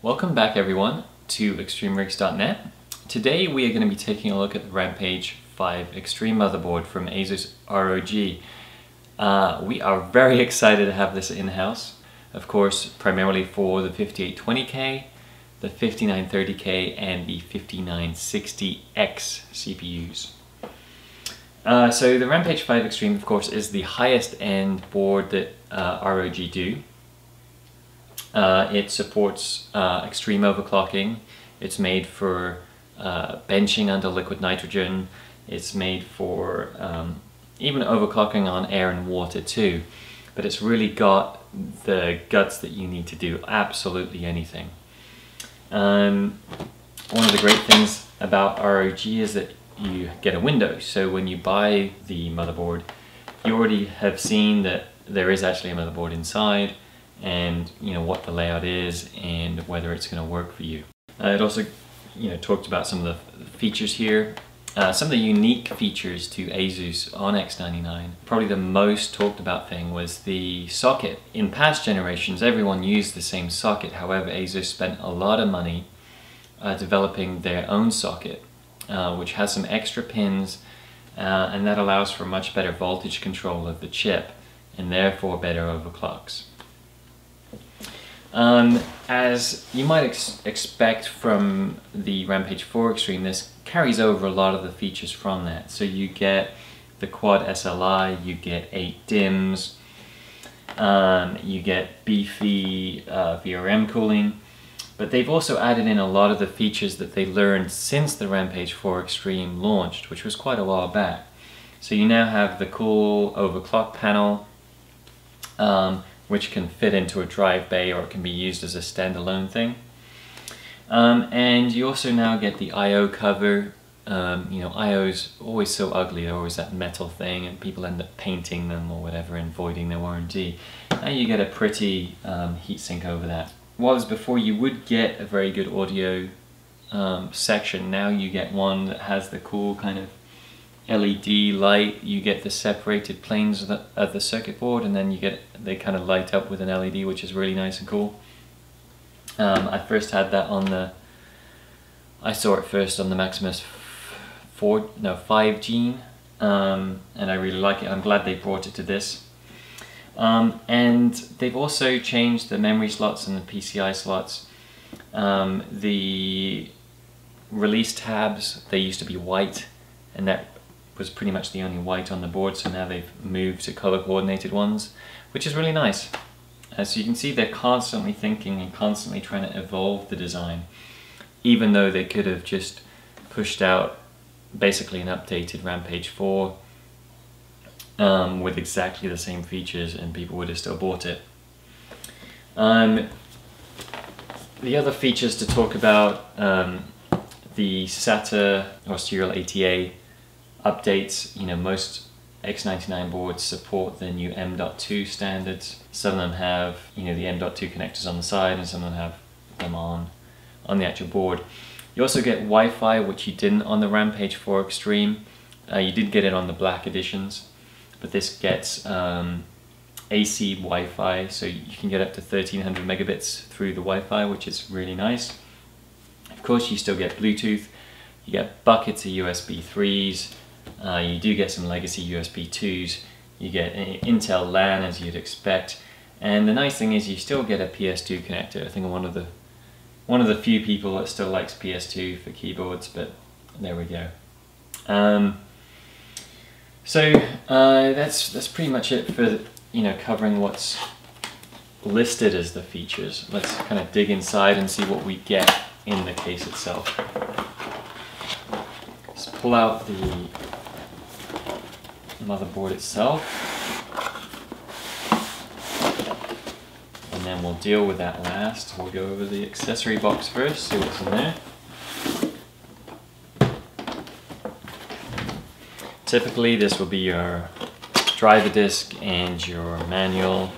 Welcome back everyone to ExtremeRigs.net. Today we are going to be taking a look at the Rampage 5 Extreme motherboard from Asus ROG. We are very excited to have this in-house, of course primarily for the 5820K, the 5930K and the 5960X CPUs. So the Rampage 5 Extreme of course is the highest end board that ROG do. It supports extreme overclocking. It's made for benching under liquid nitrogen. It's made for even overclocking on air and water too. But it's really got the guts that you need to do absolutely anything. One of the great things about ROG is that you get a window. So when you buy the motherboard, you already have seen that there is actually a motherboard inside, and you know what the layout is and whether it's going to work for you. It also talked about some of the features here. Some of the unique features to Asus on X99. Probably the most talked about thing was the socket. In past generations everyone used the same socket, however Asus spent a lot of money developing their own socket, which has some extra pins and that allows for much better voltage control of the chip and therefore better overclocks. As you might expect from the Rampage 4 Extreme, this carries over a lot of the features from that. So you get the quad SLI, you get 8 DIMMs, you get beefy VRM cooling, but they've also added in a lot of the features that they learned since the Rampage 4 Extreme launched, which was quite a while back. So you now have the cool overclock panel, which can fit into a drive bay or it can be used as a standalone thing. And you also now get the I/O cover. I/O's always so ugly, they're always that metal thing and people end up painting them or whatever and voiding their warranty. Now you get a pretty heatsink over that. Whereas before you would get a very good audio section, now you get one that has the cool kind of LED light. You get the separated planes of the circuit board, and then they kind of light up with an LED, which is really nice and cool. I first had that on I saw it first on the Maximus 5 Gene, and I really like it. I'm glad they brought it to this. And they've also changed the memory slots and the PCI slots. The release tabs, they used to be white, and that was pretty much the only white on the board, so now they've moved to color coordinated ones, which is really nice. So you can see they're constantly thinking and constantly trying to evolve the design, even though they could have just pushed out basically an updated Rampage 4 with exactly the same features and people would have still bought it. The other features to talk about, the SATA or serial ATA updates. Most X99 boards support the new M.2 standards. Some of them have the M.2 connectors on the side and some of them have them on the actual board. You also get Wi-Fi, which you didn't on the Rampage 4 Extreme. You did get it on the black editions, but this gets AC Wi-Fi, so you can get up to 1300 megabits through the Wi-Fi, which is really nice. Of course you still get Bluetooth, you get buckets of USB 3s, you do get some legacy USB 2s, you get an Intel LAN as you'd expect, and the nice thing is you still get a PS2 connector. I think I'm one of the few people that still likes PS2 for keyboards, but there we go. So that's pretty much it for covering what's listed as the features. Let's kind of dig inside and see what we get in the case itself. Let's pull out the motherboard itself, and then we'll deal with that last. We'll go over the accessory box first, see what's in there. Typically this will be your driver disc and your manual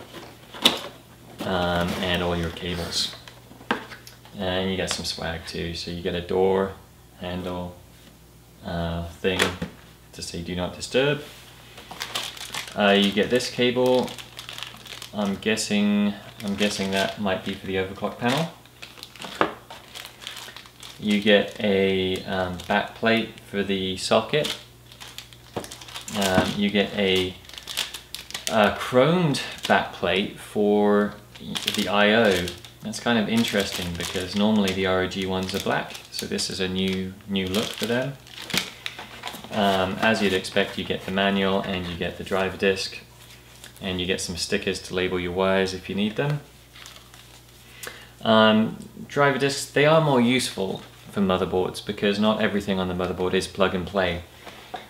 and all your cables. And you get some swag too, so you get a door handle thing to say do not disturb. You get this cable. I'm guessing that might be for the overclock panel. you get a back plate for the socket. You get a chromed back plate for the I/O. That's kind of interesting because normally the ROG ones are black, so this is a new look for them. As you'd expect, you get the manual and you get the driver disc, and you get some stickers to label your wires if you need them. Driver discs, they are more useful for motherboards because not everything on the motherboard is plug and play.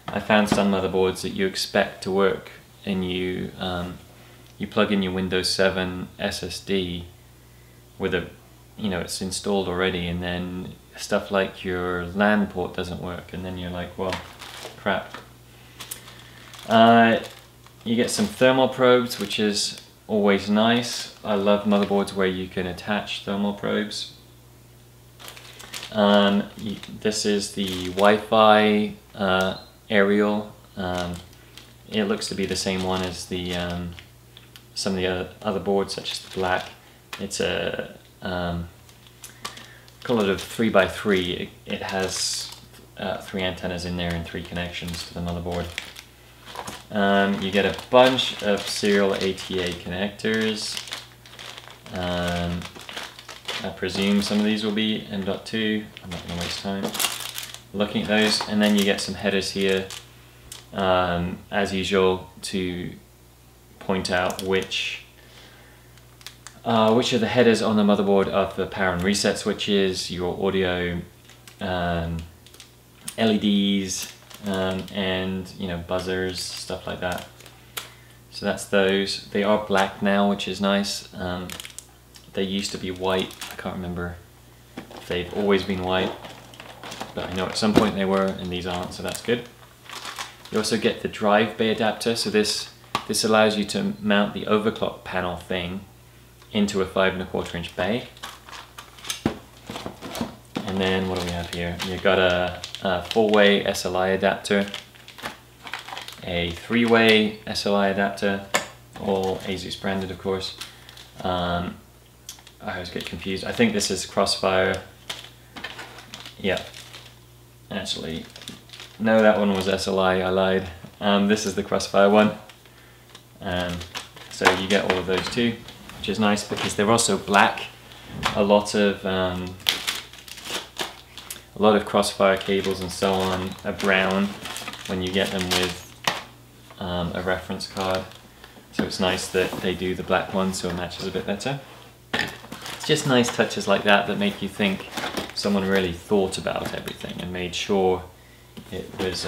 I found some motherboards that you expect to work, and you plug in your Windows 7 SSD with a, it's installed already, and then stuff like your LAN port doesn't work, and then you're like, well, crap. You get some thermal probes, which is always nice. I love motherboards where you can attach thermal probes. This is the Wi-Fi aerial. It looks to be the same one as the some of the other boards, such as the black. It's a call it a 3x3. It has 3 antennas in there and 3 connections to the motherboard. You get a bunch of serial ATA connectors. I presume some of these will be M.2. I'm not going to waste time looking at those. And then you get some headers here, as usual, to point out which are the headers on the motherboard of the power and reset switches, your audio, LEDs, and buzzers, stuff like that. So that's those. They are black now, which is nice. They used to be white. I can't remember if they've always been white, but I know at some point they were, and these aren't, so that's good. You also get the drive bay adapter. So this allows you to mount the overclock panel thing into a 5¼ inch bay. And then what do we have here? You've got a 4-way SLI adapter, a 3-way SLI adapter, all Asus branded, of course. I always get confused. I think this is Crossfire. Yeah, actually, no, that one was SLI, I lied. This is the Crossfire one. So you get all of those too, which is nice because they're also black. A lot of Crossfire cables and so on are brown when you get them with a reference card. So it's nice that they do the black one so it matches a bit better. It's just nice touches like that that make you think someone really thought about everything and made sure it was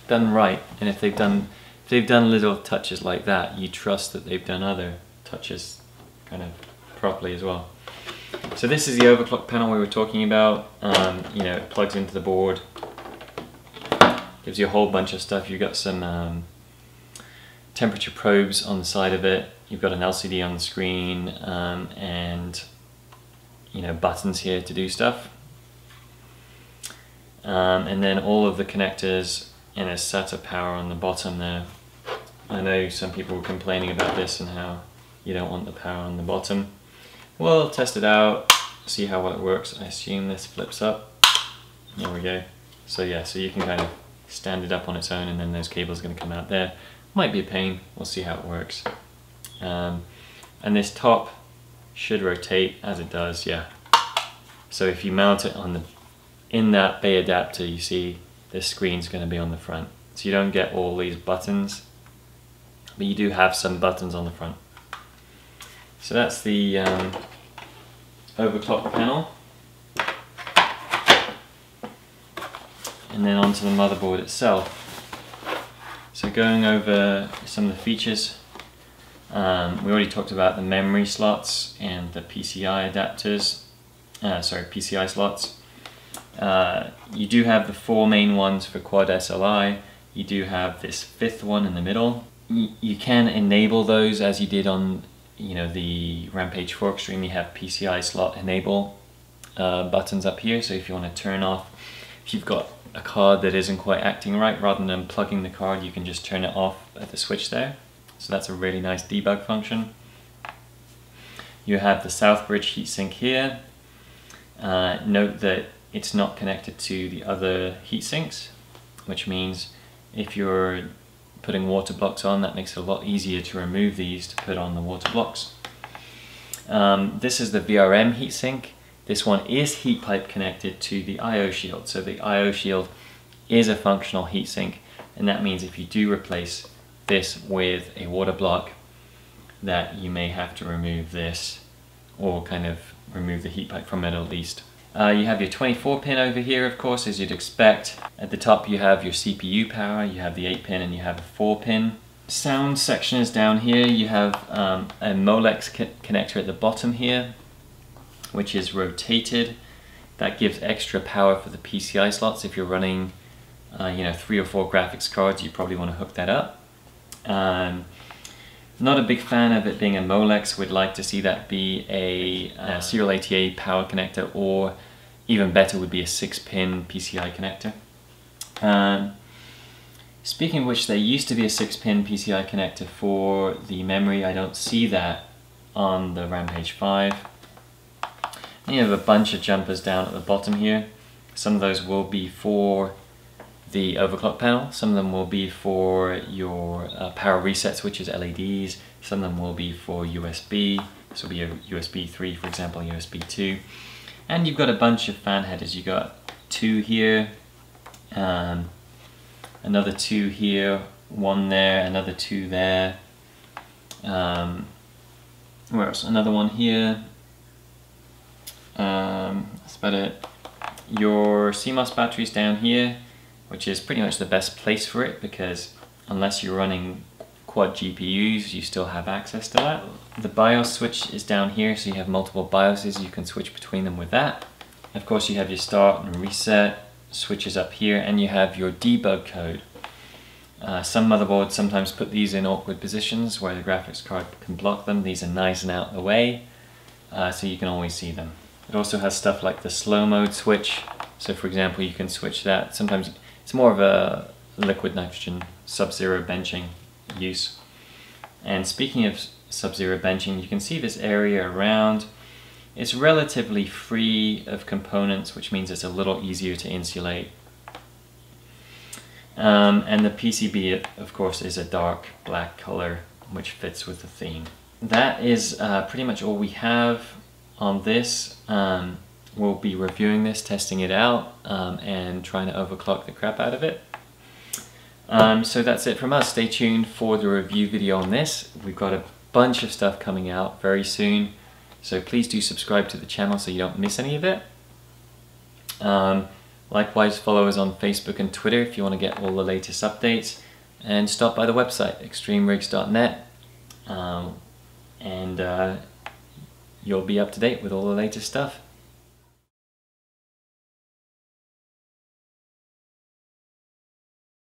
done right. And if they've done little touches like that, you trust that they've done other touches kind of properly as well. So this is the overclock panel we were talking about. It plugs into the board, gives you a whole bunch of stuff. You've got some temperature probes on the side of it. You've got an LCD on the screen, and buttons here to do stuff. And then all of the connectors and a SATA power on the bottom there. I know some people were complaining about this and how you don't want the power on the bottom. We'll test it out, see how well it works. I assume this flips up. There we go. So yeah, so you can kind of stand it up on its own, and then those cables are going to come out there. Might be a pain, we'll see how it works. And this top should rotate as it does, yeah. So if you mount it in that bay adapter, you see this screen's going to be on the front. So you don't get all these buttons, but you do have some buttons on the front. So that's the overclock panel. And then onto the motherboard itself. So going over some of the features, we already talked about the memory slots and the PCI adapters, PCI slots. You do have the 4 main ones for quad SLI. You do have this 5th one in the middle. You can enable those as you did on the Rampage 4 Extreme. You have PCI slot enable buttons up here, so if you want to turn off, if you've got a card that isn't quite acting right, rather than unplugging the card, you can just turn it off at the switch there. So that's a really nice debug function. You have the South Bridge heatsink here. Note that it's not connected to the other heat sinks, which means if you're putting water blocks on, that makes it a lot easier to remove these to put on the water blocks. This is the VRM heat sink. This one is heat pipe connected to the IO shield. So the IO shield is a functional heat sink, and that means if you do replace this with a water block, that you may have to remove this, or kind of remove the heat pipe from it at least. You have your 24 pin over here, of course, as you'd expect. At the top you have your CPU power, you have the 8 pin, and you have a 4 pin. Sound section is down here. You have a Molex connector at the bottom here, which is rotated. That gives extra power for the PCI slots. If you're running 3 or 4 graphics cards, you probably want to hook that up. Not a big fan of it being a Molex. Would like to see that be a serial ATA power connector, or even better would be a 6-pin PCI connector. Speaking of which, there used to be a 6-pin PCI connector for the memory. I don't see that on the Rampage 5. And you have a bunch of jumpers down at the bottom here. Some of those will be for the overclock panel, some of them will be for your power reset switches, LEDs, some of them will be for USB. This will be a USB 3, for example, USB 2. And you've got a bunch of fan headers. You've got 2 here, another 2 here, 1 there, another 2 there. Where else? Another one here. That's about it. Your Cmos batteries down here, which is pretty much the best place for it, because unless you're running quad GPUs, you still have access to that. The BIOS switch is down here, so you have multiple BIOSes. You can switch between them with that. Of course, you have your start and reset switches up here, and you have your debug code. Some motherboards sometimes put these in awkward positions where the graphics card can block them. These are nice and out of the way, so you can always see them. It also has stuff like the slow mode switch. So for example, you can switch that. Sometimes it's more of a liquid nitrogen sub-zero benching use. And speaking of sub-zero benching, you can see this area around. It's relatively free of components, which means it's a little easier to insulate. And the PCB, of course, is a dark black color, which fits with the theme. That is pretty much all we have on this. We'll be reviewing this, testing it out, and trying to overclock the crap out of it. So that's it from us. Stay tuned for the review video on this. We've got a bunch of stuff coming out very soon, so please do subscribe to the channel so you don't miss any of it. Likewise, follow us on Facebook and Twitter if you want to get all the latest updates, and stop by the website extremerigs.net, and you'll be up to date with all the latest stuff.